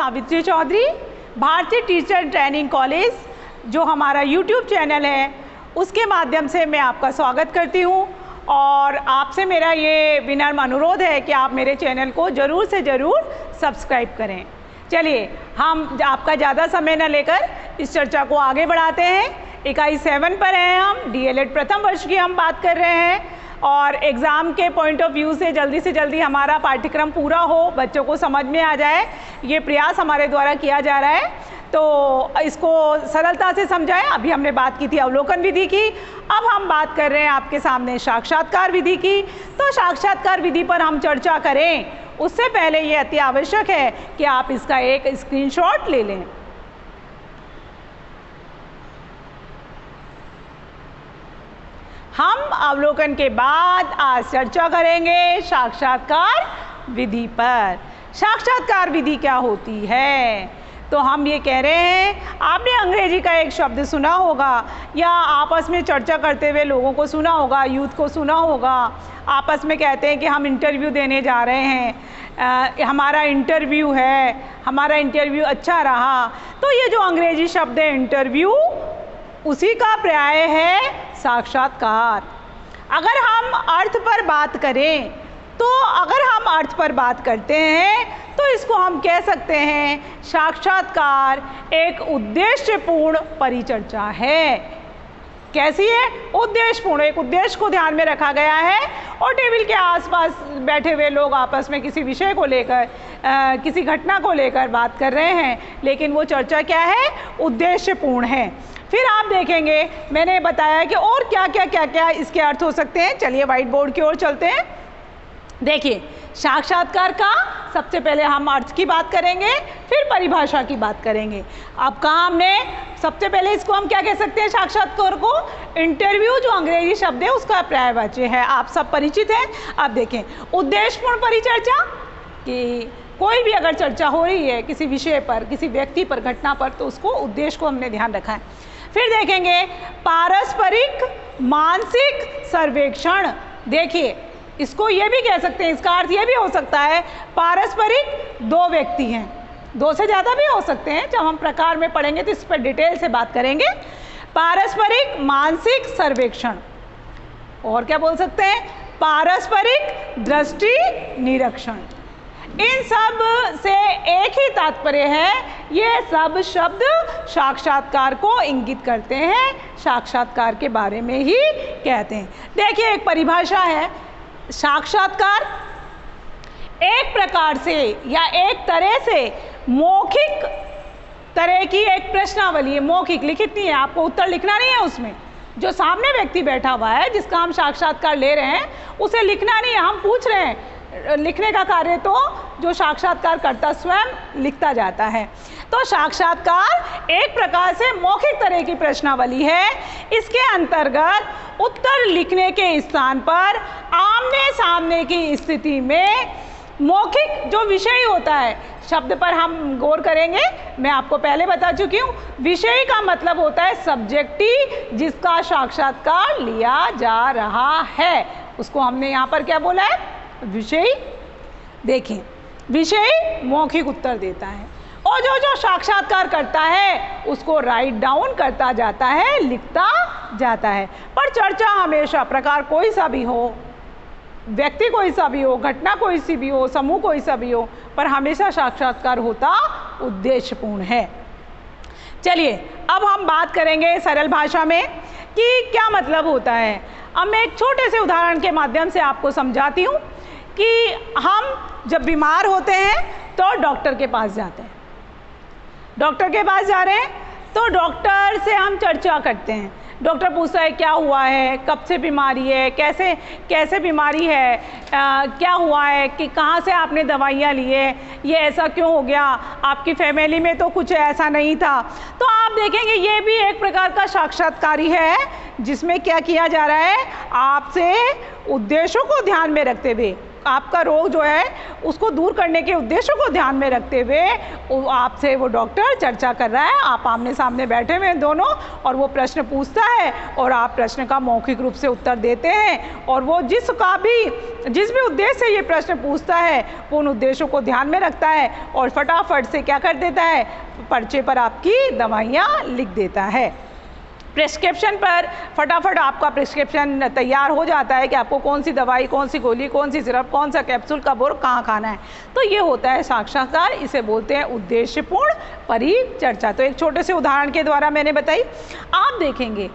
सावित्री चौधरी, भारतीय teacher training college जो हमारा YouTube चैनल है उसके माध्यम से मैं आपका स्वागत करती हूँ और आपसे मेरा ये विनम्र अनुरोध है कि आप मेरे चैनल को ज़रूर से ज़रूर सब्सक्राइब करें। चलिए हम आपका ज़्यादा समय न लेकर इस चर्चा को आगे बढ़ाते हैं। इकाई 7 पर हैं हम, DLED प्रथम वर्ष की हम बात कर रहे हैं और एग्ज़ाम के पॉइंट ऑफ व्यू से जल्दी हमारा पाठ्यक्रम पूरा हो, बच्चों को समझ में आ जाए, ये प्रयास हमारे द्वारा किया जा रहा है। तो इसको सरलता से समझाएं। अभी हमने बात की थी अवलोकन विधि की, अब हम बात कर रहे हैं आपके सामने साक्षात्कार विधि की। तो साक्षात्कार विधि पर हम चर्चा करें उससे पहले ये अति आवश्यक है कि आप इसका एक स्क्रीनशॉट ले लें। हम अवलोकन के बाद आज चर्चा करेंगे साक्षात्कार विधि पर। साक्षात्कार विधि क्या होती है? तो हम ये कह रहे हैं, आपने अंग्रेजी का एक शब्द सुना होगा या आपस में चर्चा करते हुए लोगों को सुना होगा, यूथ को सुना होगा, आपस में कहते हैं कि हम इंटरव्यू देने जा रहे हैं, हमारा इंटरव्यू है, हमारा इंटरव्यू अच्छा रहा। तो ये जो अंग्रेजी शब्द है इंटरव्यू, उसी का पर्याय है साक्षात्कार। अगर हम अर्थ पर बात करें तो अगर हम अर्थ पर बात करते हैं तो इसको हम कह सकते हैं साक्षात्कार एक उद्देश्यपूर्ण परिचर्चा है। कैसी है? उद्देश्यपूर्ण। एक उद्देश्य को ध्यान में रखा गया है और टेबल के आसपास बैठे हुए लोग आपस में किसी विषय को लेकर किसी घटना को लेकर बात कर रहे हैं, लेकिन वो चर्चा क्या है? उद्देश्यपूर्ण है। फिर आप देखेंगे, मैंने बताया कि और क्या इसके अर्थ हो सकते हैं। चलिए व्हाइट बोर्ड की ओर चलते हैं। देखिए, साक्षात्कार का सबसे पहले हम अर्थ की बात करेंगे, फिर परिभाषा की बात करेंगे। अब कहा हमने, सबसे पहले इसको हम क्या कह सकते हैं? साक्षात्कार को इंटरव्यू जो अंग्रेजी शब्द है उसका पर्यायवाची है, आप सब परिचित हैं। अब देखें, उद्देश्यपूर्ण परिचर्चा, कि कोई भी अगर चर्चा हो रही है किसी विषय पर, किसी व्यक्ति पर, घटना पर, तो उसको उद्देश्य को हमने ध्यान रखा है। फिर देखेंगे पारस्परिक मानसिक सर्वेक्षण। देखिए, इसको ये भी कह सकते हैं, इसका अर्थ ये भी हो सकता है पारस्परिक दो व्यक्ति हैं, दो से ज़्यादा भी हो सकते हैं। जब हम प्रकार में पढ़ेंगे तो इस पर डिटेल से बात करेंगे। पारस्परिक मानसिक सर्वेक्षण, और क्या बोल सकते हैं? पारस्परिक दृष्टि निरीक्षण। इन सब से एक ही तात्पर्य है, ये सब शब्द साक्षात्कार को इंगित करते हैं, साक्षात्कार के बारे में ही कहते हैं। देखिए, एक परिभाषा है, साक्षात्कार एक प्रकार से या एक तरह से मौखिक तरह की एक प्रश्नावली है। मौखिक, लिखित नहीं है, आपको उत्तर लिखना नहीं है उसमें। जो सामने व्यक्ति बैठा हुआ है जिसका हम साक्षात्कार ले रहे हैं उसे लिखना नहीं है, हम पूछ रहे हैं। लिखने का कार्य तो जो साक्षात्कारकर्ता स्वयं लिखता जाता है। तो साक्षात्कार एक प्रकार से मौखिक तरह की प्रश्नावली है। इसके अंतर्गत उत्तर लिखने के स्थान पर आमने सामने की स्थिति में मौखिक जो विषय होता है, शब्द पर हम गौर करेंगे। मैं आपको पहले बता चुकी हूँ, विषय का मतलब होता है सब्जेक्टी, जिसका साक्षात्कार लिया जा रहा है, उसको हमने यहाँ पर क्या बोला है? विषय। देखिए, विषय मौखिक उत्तर देता है और जो साक्षात्कार करता है उसको राइट डाउन करता जाता है, लिखता जाता है। पर चर्चा हमेशा, प्रकार कोई सा भी हो, व्यक्ति कोई सा भी हो, घटना कोई सी भी हो, समूह कोई सा भी हो, पर हमेशा साक्षात्कार होता उद्देश्यपूर्ण है। चलिए, अब हम बात करेंगे सरल भाषा में कि क्या मतलब होता है। अब मैं एक छोटे से उदाहरण के माध्यम से आपको समझाती हूँ कि हम जब बीमार होते हैं तो डॉक्टर के पास जाते हैं। डॉक्टर के पास जा रहे हैं तो डॉक्टर से हम चर्चा करते हैं। डॉक्टर पूछता है क्या हुआ है, कब से बीमारी है, कैसे बीमारी है, क्या हुआ है, कि कहाँ से आपने दवाइयाँ ली है, ये ऐसा क्यों हो गया, आपकी फैमिली में तो कुछ ऐसा नहीं था। तो आप देखेंगे ये भी एक प्रकार का साक्षात्कारी है, जिसमें क्या किया जा रहा है? आपसे उद्देश्यों को ध्यान में रखते हुए आपका रोग जो है उसको दूर करने के उद्देश्यों को ध्यान में रखते हुए आपसे वो डॉक्टर चर्चा कर रहा है। आप आमने सामने बैठे हुए हैं दोनों, और वो प्रश्न पूछता है और आप प्रश्न का मौखिक रूप से उत्तर देते हैं, और वो जिस भी उद्देश्य से ये प्रश्न पूछता है वो उन उद्देश्यों को ध्यान में रखता है और फटाफट से क्या कर देता है, पर्चे पर आपकी दवाइयाँ लिख देता है। प्रिस्क्रिप्शन पर फटाफट आपका प्रिस्क्रिप्शन तैयार हो जाता है कि आपको कौन सी दवाई, कौन सी गोली, कौन सी सिरप, कौन सा कैप्सूल कब और कहाँ खाना है। तो ये होता है साक्षात्कार, इसे बोलते हैं उद्देश्यपूर्ण परिचर्चा। तो एक छोटे से उदाहरण के द्वारा मैंने बताई। आप देखेंगे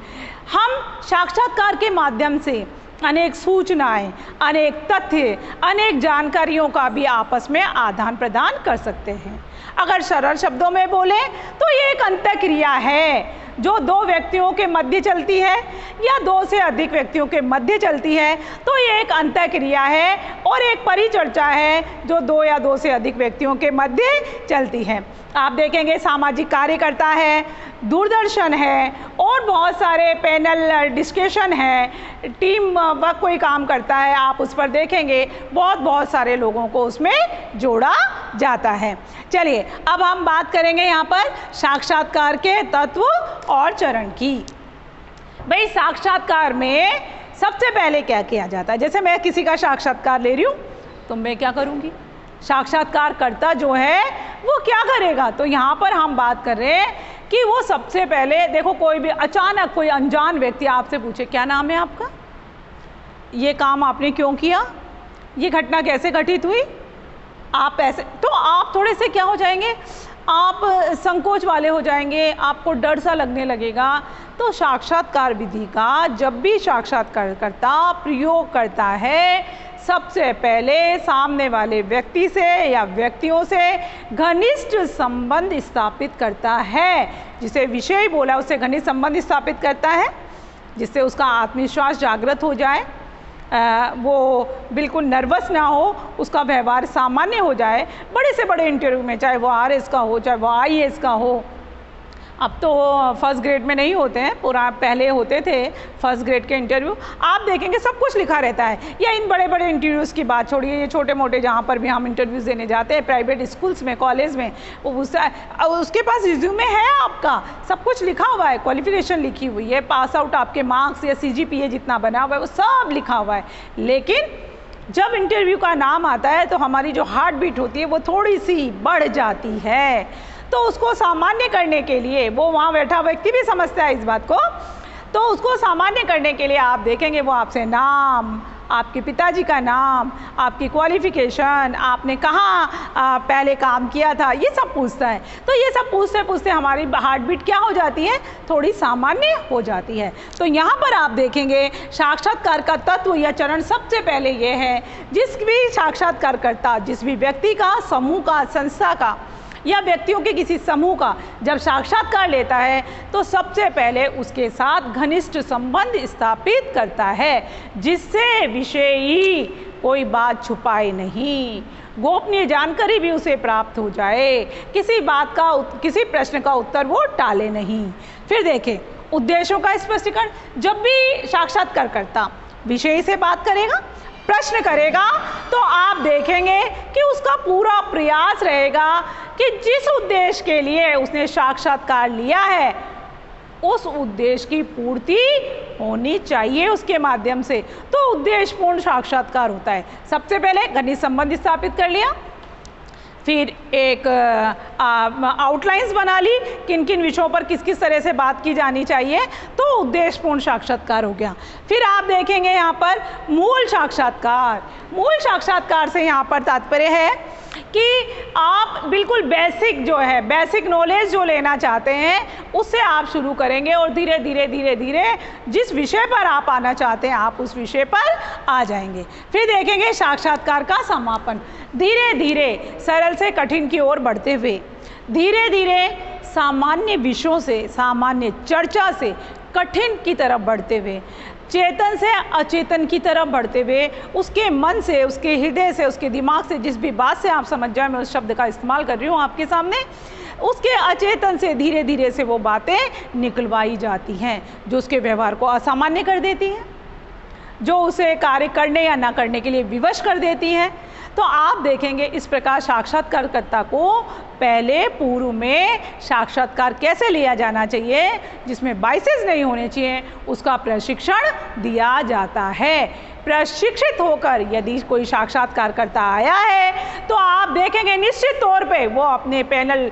हम साक्षात्कार के माध्यम से अनेक सूचनाएं, अनेक तथ्य, अनेक जानकारियों का भी आपस में आदान प्रदान कर सकते हैं। अगर सरल शब्दों में बोले तो ये एक अंतःक्रिया है जो दो व्यक्तियों के मध्य चलती है या दो से अधिक व्यक्तियों के मध्य चलती है। तो ये एक अंतःक्रिया है और एक परिचर्चा है जो दो या दो से अधिक व्यक्तियों के मध्य चलती है। आप देखेंगे सामाजिक कार्यकर्ता है, दूरदर्शन है और बहुत सारे पैनल डिस्कशन है, टीम वर्क कोई काम करता है, आप उस पर देखेंगे बहुत सारे लोगों को उसमें जोड़ा जाता है। चलिए अब हम बात करेंगे यहाँ पर साक्षात्कार के तत्व और चरण की। भाई साक्षात्कार में सबसे पहले क्या किया जाता है? जैसे मैं किसी का साक्षात्कार ले रही हूँ तो मैं क्या करूँगी, साक्षात्कारकर्ता जो है वो क्या करेगा? तो यहाँ पर हम बात कर रहे हैं कि वो सबसे पहले देखो, कोई भी अचानक कोई अनजान व्यक्ति आपसे पूछे क्या नाम है आपका, ये काम आपने क्यों किया, ये घटना कैसे घटित हुई, आप ऐसे, तो आप थोड़े से क्या हो जाएंगे, आप संकोच वाले हो जाएंगे, आपको डर सा लगने लगेगा। तो साक्षात्कार विधि का जब भी साक्षात्कारकर्ता प्रयोग करता है, सबसे पहले सामने वाले व्यक्ति से या व्यक्तियों से घनिष्ठ संबंध स्थापित करता है। जिसे विषय बोला उससे घनिष्ठ संबंध स्थापित करता है, जिससे उसका आत्मविश्वास जागृत हो जाए, वो बिल्कुल नर्वस ना हो, उसका व्यवहार सामान्य हो जाए। बड़े से बड़े इंटरव्यू में, चाहे वो RS का हो, चाहे वो IAS का हो, अब तो फर्स्ट ग्रेड में नहीं होते हैं, पहले होते थे फर्स्ट ग्रेड के इंटरव्यू। आप देखेंगे सब कुछ लिखा रहता है। या इन बड़े बड़े इंटरव्यूज़ की बात छोड़िए, ये छोटे मोटे जहाँ पर भी हम इंटरव्यूज़ देने जाते हैं, प्राइवेट स्कूल्स में, कॉलेज में, उसके पास रिज्यूमे है, आपका सब कुछ लिखा हुआ है, क्वालिफिकेशन लिखी हुई है, पास आउट आपके मार्क्स या CGPA जितना बना हुआ है वो सब लिखा हुआ है। लेकिन जब इंटरव्यू का नाम आता है तो हमारी जो हार्ट बीट होती है वो थोड़ी सी बढ़ जाती है। तो उसको सामान्य करने के लिए, वो वहाँ बैठा व्यक्ति भी समझता है इस बात को, तो उसको सामान्य करने के लिए आप देखेंगे वो आपसे नाम, आपके पिताजी का नाम, आपकी क्वालिफिकेशन, आपने कहाँ पहले काम किया था, ये सब पूछता है। तो ये सब पूछते पूछते हमारी हार्ट बीट क्या हो जाती है, थोड़ी सामान्य हो जाती है। तो यहाँ पर आप देखेंगे साक्षात्कार का तत्व या चरण सबसे पहले ये है, जिस भी साक्षात्कारकर्ता, जिस भी व्यक्ति का, समूह का, संस्था का या व्यक्तियों के किसी समूह का जब साक्षात्कार लेता है तो सबसे पहले उसके साथ घनिष्ठ संबंध स्थापित करता है, जिससे विषयी कोई बात छुपाए नहीं, गोपनीय जानकारी भी उसे प्राप्त हो जाए, किसी प्रश्न का उत्तर वो टाले नहीं। फिर देखें उद्देश्यों का स्पष्टीकरण। जब भी साक्षात्कारकर्ता विषय से बात करेगा, प्रश्न करेगा, तो आप देखेंगे कि उसका पूरा प्रयास रहेगा कि जिस उद्देश्य के लिए उसने साक्षात्कार लिया है उस उद्देश्य की पूर्ति होनी चाहिए उसके माध्यम से। तो उद्देश्यपूर्ण साक्षात्कार होता है। सबसे पहले घनिष्ठ संबंध स्थापित कर लिया, फिर एक आउटलाइंस बना ली, किन किन विषयों पर किस किस तरह से बात की जानी चाहिए, तो उद्देश्यपूर्ण साक्षात्कार हो गया। फिर आप देखेंगे यहाँ पर मूल साक्षात्कार। मूल साक्षात्कार से यहाँ पर तात्पर्य है कि आप बिल्कुल बेसिक जो है, बेसिक नॉलेज जो लेना चाहते हैं उससे आप शुरू करेंगे और धीरे धीरे धीरे धीरे जिस विषय पर आप आना चाहते हैं आप उस विषय पर आ जाएंगे। फिर देखेंगे साक्षात्कार का समापन। धीरे धीरे सरल से कठिन की ओर बढ़ते हुए, धीरे धीरे सामान्य विषयों से, सामान्य चर्चा से कठिन की तरफ बढ़ते हुए, चेतन से अचेतन की तरफ बढ़ते हुए, उसके मन से, उसके हृदय से, उसके दिमाग से, जिस भी बात से आप समझ जाए, मैं उस शब्द का इस्तेमाल कर रही हूँ आपके सामने, उसके अचेतन से धीरे धीरे से वो बातें निकलवाई जाती हैं जो उसके व्यवहार को असामान्य कर देती हैं। जो उसे कार्य करने या ना करने के लिए विवश कर देती हैं। तो आप देखेंगे इस प्रकार साक्षात्कारकर्ता को पहले पूर्व में साक्षात्कार कैसे लिया जाना चाहिए, जिसमें बाइसेस नहीं होने चाहिए, उसका प्रशिक्षण दिया जाता है। प्रशिक्षित होकर यदि कोई साक्षात्कारकर्ता आया है तो आप देखेंगे निश्चित तौर पे वो अपने पैनल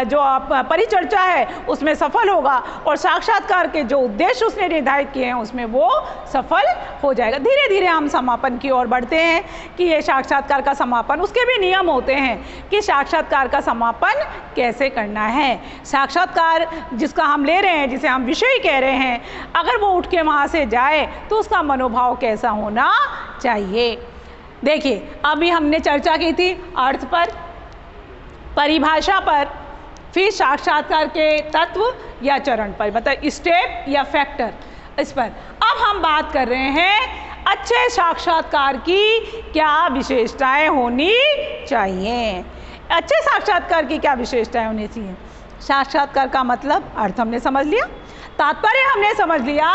जो परिचर्चा है उसमें सफल होगा और साक्षात्कार के जो उद्देश्य उसने निर्धारित किए हैं उसमें वो सफल हो जाएगा। धीरे धीरे हम समापन की ओर बढ़ते हैं कि ये साक्षात्कार का समापन, उसके भी नियम होते हैं कि साक्षात्कार का समापन कैसे करना है। साक्षात्कार जिसका हम ले रहे हैं, जिसे हम विषय कह रहे हैं, अगर वो उठ के वहाँ से जाए तो उसका मनोभाव कैसा होना चाहिए। देखिए अभी हमने चर्चा की थी अर्थ पर, परिभाषा पर, फिर साक्षात्कार के तत्व या चरण पर, मतलब स्टेप या फैक्टर, इस पर। अब हम बात कर रहे हैं अच्छे साक्षात्कार की क्या विशेषताएं होनी चाहिए। अच्छे साक्षात्कार की क्या विशेषताएं होनी चाहिए। साक्षात्कार का मतलब अर्थ हमने समझ लिया, तात्पर्य हमने समझ लिया,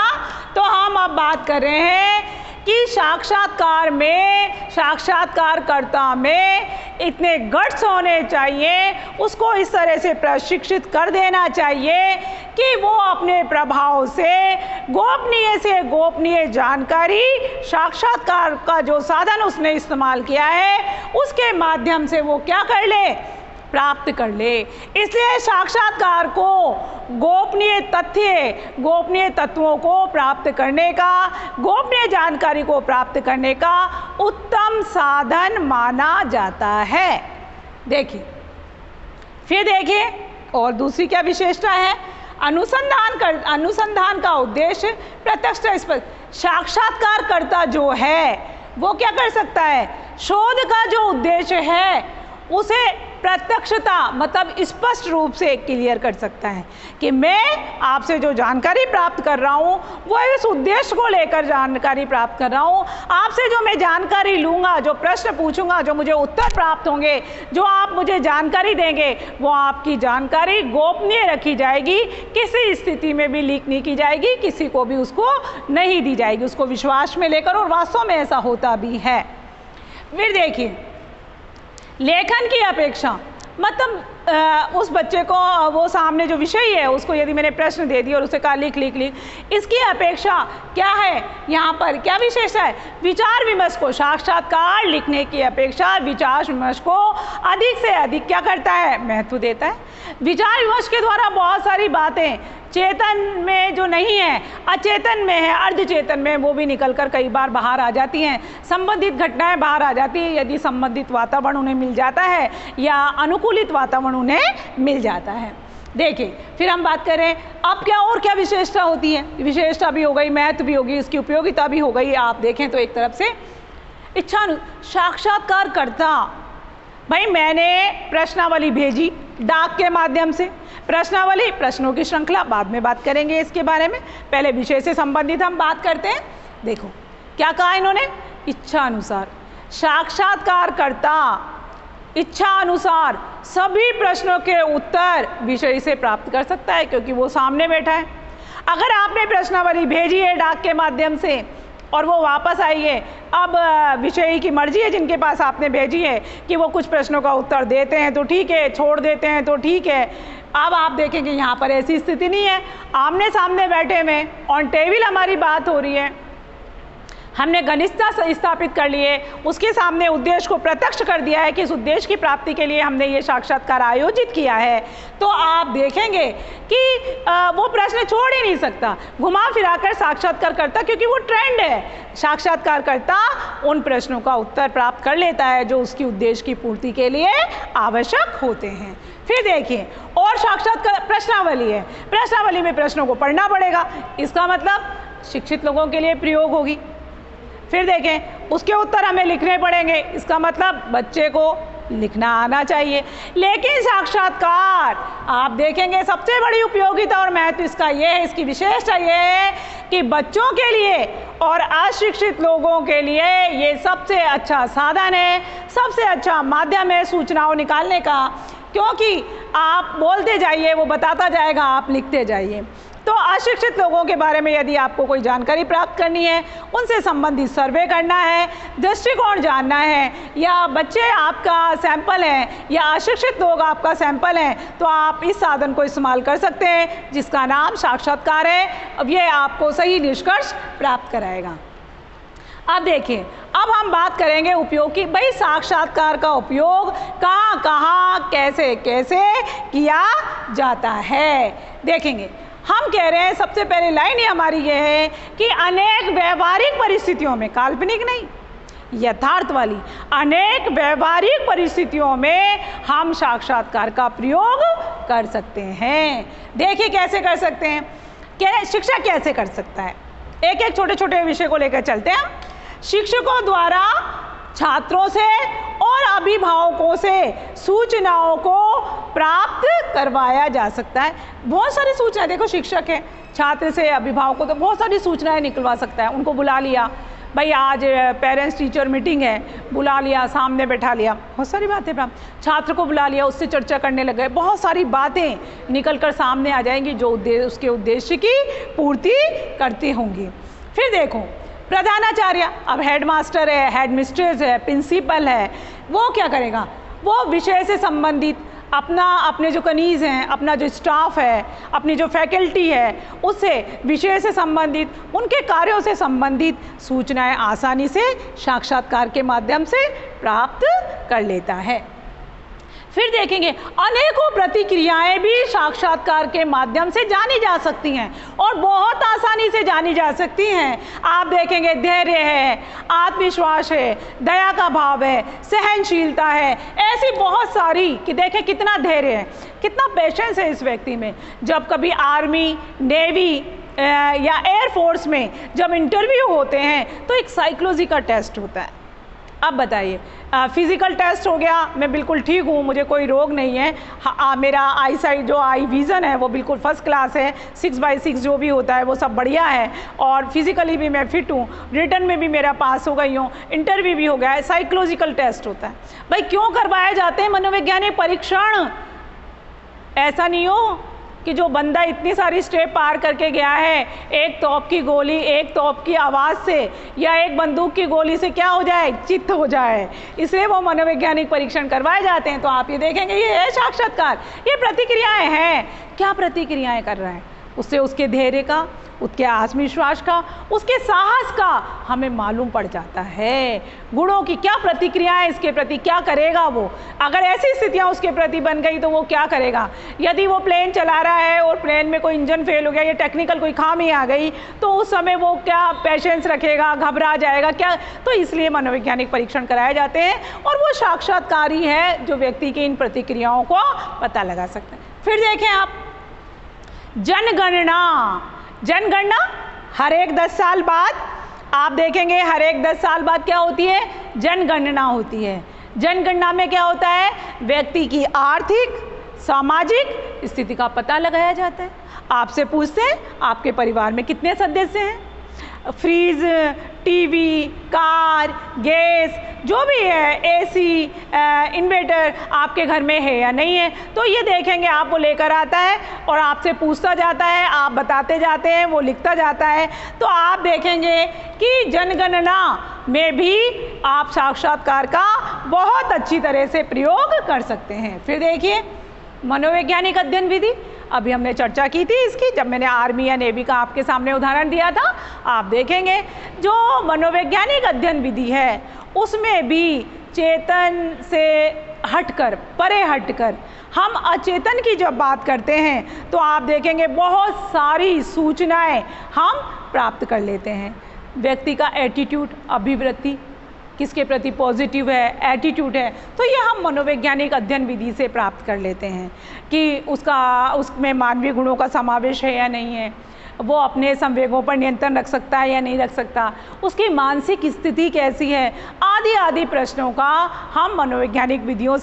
तो हम अब बात कर रहे हैं कि साक्षात्कार में, साक्षात्कारकर्ता में इतने गट्स होने चाहिए, उसको इस तरह से प्रशिक्षित कर देना चाहिए कि वो अपने प्रभाव से गोपनीय जानकारी, साक्षात्कार का जो साधन उसने इस्तेमाल किया है उसके माध्यम से वो क्या कर ले, प्राप्त कर ले। इसलिए साक्षात्कार को गोपनीय तत्वों को प्राप्त करने का, गोपनीय जानकारी को प्राप्त करने का उत्तम साधन माना जाता है। देखिए फिर देखिए और दूसरी क्या विशेषता है। अनुसंधान का उद्देश्य प्रत्यक्ष स्पष्ट। साक्षात्कारकर्ता जो है वो क्या कर सकता है, शोध का जो उद्देश्य है उसे प्रत्यक्षता मतलब स्पष्ट रूप से क्लियर कर सकता है कि मैं आपसे जो जानकारी प्राप्त कर रहा हूँ वो इस उद्देश्य को लेकर जानकारी प्राप्त कर रहा हूँ। आपसे जो मैं जानकारी लूँगा, जो प्रश्न पूछूंगा, जो मुझे उत्तर प्राप्त होंगे, जो आप मुझे जानकारी देंगे, वो आपकी जानकारी गोपनीय रखी जाएगी, किसी स्थिति में भी लीक नहीं की जाएगी, किसी को भी उसको नहीं दी जाएगी, उसको विश्वास में लेकर, और वास्तव में ऐसा होता भी है। फिर देखिए लेखन की अपेक्षा, मतलब उस बच्चे को वो सामने जो विषय है उसको यदि मैंने प्रश्न दे दिया और उसे कहा लिख, इसकी अपेक्षा क्या है, यहाँ पर क्या विशेषता है। विचार विमर्श को, साक्षात्कार लिखने की अपेक्षा विचार विमर्श को अधिक से अधिक क्या करता है, महत्व देता है। विचार विमर्श के द्वारा बहुत सारी बातें चेतन में जो नहीं है, अचेतन में है, अर्धचेतन में, वो भी निकलकर कई बार बाहर आ जाती हैं। संबंधित घटनाएं बाहर आ जाती हैं यदि संबंधित वातावरण उन्हें मिल जाता है या अनुकूलित वातावरण उन्हें मिल जाता है। देखिए फिर हम बात करें अब क्या विशेषता होती है। विशेषता भी हो गई, महत्व भी होगी, इसकी उपयोगिता भी हो गई। आप देखें तो एक तरफ से इच्छा, साक्षात्कारकर्ता, भाई मैंने प्रश्नावली भेजी डाक के माध्यम से, प्रश्नावली, प्रश्नों की श्रृंखला, बाद में बात करेंगे इसके बारे में, पहले विषय से संबंधित हम बात करते हैं। देखो क्या कहा इन्होंने, इच्छा अनुसार। साक्षात्कारकर्ता इच्छा अनुसार सभी प्रश्नों के उत्तर विषय से प्राप्त कर सकता है क्योंकि वो सामने बैठा है। अगर आपने प्रश्नावली भेजी है डाक के माध्यम से और वो वापस आई है, अब विषय की मर्जी है जिनके पास आपने भेजी है कि वो कुछ प्रश्नों का उत्तर देते हैं तो ठीक है, छोड़ देते हैं तो ठीक है। अब आप देखेंगे यहाँ पर ऐसी स्थिति नहीं है, आमने सामने बैठे में ऑन टेबल हमारी बात हो रही है, हमने घनिष्ठता स्थापित कर लिए, उसके सामने उद्देश्य को प्रत्यक्ष कर दिया है कि इस उद्देश्य की प्राप्ति के लिए हमने ये साक्षात्कार आयोजित किया है। तो आप देखेंगे कि वो प्रश्न छोड़ ही नहीं सकता, घुमा फिराकर साक्षात्कार करता, क्योंकि वो ट्रेंड है। साक्षात्कार करता उन प्रश्नों का उत्तर प्राप्त कर लेता है जो उसकी उद्देश्य की पूर्ति के लिए आवश्यक होते हैं। फिर देखिए और साक्षात्कार प्रश्नावली है, प्रश्नावली में प्रश्नों को पढ़ना पड़ेगा, इसका मतलब शिक्षित लोगों के लिए प्रयोग होगी। फिर देखें उसके उत्तर हमें लिखने पड़ेंगे, इसका मतलब बच्चे को लिखना आना चाहिए। लेकिन साक्षात्कार आप देखेंगे सबसे बड़ी उपयोगिता और महत्व इसका ये है, इसकी विशेषता ये है कि बच्चों के लिए और अशिक्षित लोगों के लिए ये सबसे अच्छा साधन है, सबसे अच्छा माध्यम है सूचनाओं निकालने का, क्योंकि आप बोलते जाइए वो बताता जाएगा, आप लिखते जाइए। तो अशिक्षित लोगों के बारे में यदि आपको कोई जानकारी प्राप्त करनी है, उनसे संबंधित सर्वे करना है, दृष्टिकोण जानना है, या बच्चे आपका सैंपल हैं या अशिक्षित लोग आपका सैंपल हैं, तो आप इस साधन को इस्तेमाल कर सकते हैं जिसका नाम साक्षात्कार है। अब ये आपको सही निष्कर्ष प्राप्त कराएगा। अब देखिए, अब हम बात करेंगे उपयोग की। भाई साक्षात्कार का उपयोग कहाँ कहाँ कैसे कैसे किया जाता है, देखेंगे। हम कह रहे हैं, सबसे पहले लाइन ही हमारी ये है कि अनेक व्यवहारिक परिस्थितियों में, काल्पनिक नहीं, यथार्थ वाली, अनेक व्यवहारिक परिस्थितियों में हम साक्षात्कार का प्रयोग कर सकते हैं। देखिए कैसे कर सकते हैं, शिक्षक कैसे कर सकता है। एक एक छोटे छोटे विषय को लेकर चलते हैं। शिक्षकों द्वारा छात्रों से और अभिभावकों से सूचनाओं को प्राप्त करवाया जा सकता है। बहुत सारी सूचनाएं, देखो शिक्षक है, छात्र से अभिभावकों तो बहुत सारी सूचनाएं निकलवा सकता है। उनको बुला लिया, भाई आज पेरेंट्स टीचर मीटिंग है, बुला लिया, सामने बैठा लिया, बहुत सारी बातें प्राप्त। छात्र को बुला लिया, उससे चर्चा करने लगे, बहुत सारी बातें निकल कर सामने आ जाएंगी जो उसके उद्देश्य की पूर्ति करती होंगी। फिर देखो प्रधानाचार्य, अब हेडमास्टर है, हेडमिस्ट्रेस है, प्रिंसिपल है, वो क्या करेगा, वो विषय से संबंधित अपने जो कनीज हैं, अपना जो स्टाफ है, अपनी जो फैकल्टी है, उससे विषय से संबंधित, उनके कार्यों से संबंधित सूचनाएं आसानी से साक्षात्कार के माध्यम से प्राप्त कर लेता है। फिर देखेंगे अनेकों प्रतिक्रियाएं भी साक्षात्कार के माध्यम से जानी जा सकती हैं और बहुत आसानी से जानी जा सकती हैं। आप देखेंगे धैर्य है, आत्मविश्वास है, दया का भाव है, सहनशीलता है, ऐसी बहुत सारी कि देखें कितना धैर्य है, कितना पेशेंस है इस व्यक्ति में। जब कभी आर्मी, नेवी या एयरफोर्स में जब इंटरव्यू होते हैं तो एक साइकोलॉजी का टेस्ट होता है। अब बताइए, फिजिकल टेस्ट हो गया, मैं बिल्कुल ठीक हूँ, मुझे कोई रोग नहीं है, मेरा आई साइट जो आई विज़न है वो बिल्कुल फर्स्ट क्लास है, 6/6 जो भी होता है वो सब बढ़िया है, और फिजिकली भी मैं फिट हूँ, रिटर्न में भी मेरा पास हो गई हूँ, इंटरव्यू भी हो गया है, साइकोलॉजिकल टेस्ट होता है। भाई क्यों करवाए जाते हैं मनोवैज्ञानिक परीक्षण? ऐसा नहीं हो कि जो बंदा इतनी सारी स्टेप पार करके गया है, एक तोप की गोली, एक तोप की आवाज़ से या एक बंदूक की गोली से क्या हो जाए, चित्त हो जाए, इसलिए वो मनोवैज्ञानिक परीक्षण करवाए जाते हैं। तो आप ये देखेंगे ये है साक्षात्कार, ये प्रतिक्रियाएं हैं। क्या प्रतिक्रियाएं कर रहा है, उससे उसके धैर्य का, उसके आत्मविश्वास का, उसके साहस का हमें मालूम पड़ जाता है। गुणों की क्या प्रतिक्रियाएं इसके प्रति, क्या करेगा वो, अगर ऐसी स्थितियां उसके प्रति बन गई तो वो क्या करेगा। यदि वो प्लेन चला रहा है और प्लेन में कोई इंजन फेल हो गया या टेक्निकल कोई खामी आ गई तो उस समय वो क्या पेशेंस रखेगा, घबरा जाएगा क्या। तो इसलिए मनोवैज्ञानिक परीक्षण कराए जाते हैं और वो साक्षात्कारी है जो व्यक्ति की इन प्रतिक्रियाओं को पता लगा सकते हैं। फिर देखें आप जनगणना। जनगणना हर एक 10 साल बाद, आप देखेंगे हर एक 10 साल बाद क्या होती है, जनगणना होती है। जनगणना में क्या होता है, व्यक्ति की आर्थिक सामाजिक स्थिति का पता लगाया जाता है। आपसे पूछते हैं आपके परिवार में कितने सदस्य हैं, फ्रीज, टीवी, कार, गैस, जो भी है, एसी, इन्वर्टर आपके घर में है या नहीं है। तो ये देखेंगे, आप वो लेकर आता है और आपसे पूछता जाता है, आप बताते जाते हैं, वो लिखता जाता है। तो आप देखेंगे कि जनगणना में भी आप साक्षात्कार का बहुत अच्छी तरह से प्रयोग कर सकते हैं। फिर देखिए मनोवैज्ञानिक अध्ययन विधि, अभी हमने चर्चा की थी इसकी जब मैंने आर्मी या नेवी का आपके सामने उदाहरण दिया था। आप देखेंगे जो मनोवैज्ञानिक अध्ययन विधि है उसमें भी चेतन से हटकर, परे हटकर हम अचेतन की जब बात करते हैं तो आप देखेंगे बहुत सारी सूचनाएं हम प्राप्त कर लेते हैं। व्यक्ति का एटीट्यूड, अभिवृत्ति किसके प्रति पॉजिटिव है, एटीट्यूड है, तो ये हम मनोवैज्ञानिक अध्ययन विधि से प्राप्त कर लेते हैं कि उसमें मानवीय गुणों का समावेश है या नहीं है, वो अपने संवेगों पर नियंत्रण रख सकता है या नहीं रख सकता, उसकी मानसिक स्थिति कैसी है, आदि आदि प्रश्नों का हम मनोवैज्ञानिक विधियों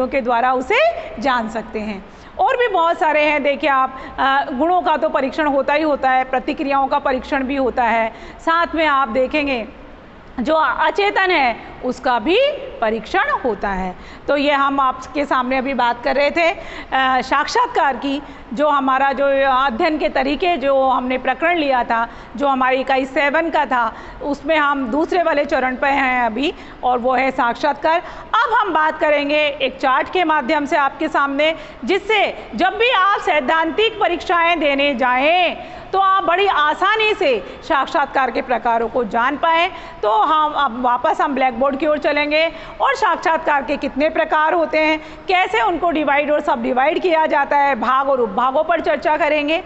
के द्वारा उसे जान सकते हैं। और भी बहुत सारे हैं, देखिए आप गुणों का तो परीक्षण होता ही होता है, प्रतिक्रियाओं का परीक्षण भी होता है, साथ में आप देखेंगे जो अचेतन है उसका भी परीक्षण होता है। तो ये हम आपके सामने अभी बात कर रहे थे साक्षात्कार की, जो हमारा जो अध्ययन के तरीके जो हमने प्रकरण लिया था, जो हमारी इकाई 7 का था, उसमें हम दूसरे वाले चरण पे हैं अभी, और वो है साक्षात्कार। अब हम बात करेंगे एक चार्ट के माध्यम से आपके सामने, जिससे जब भी आप सैद्धांतिक परीक्षाएं देने जाएं तो आप बड़ी आसानी से साक्षात्कार के प्रकारों को जान पाएं। तो हम अब वापस हम ब्लैक बोर्ड की ओर चलेंगे और साक्षात्कार के कितने प्रकार होते हैं, कैसे उनको डिवाइड और सब डिवाइड किया जाता है, भाग और उपभागों पर चर्चा करेंगे।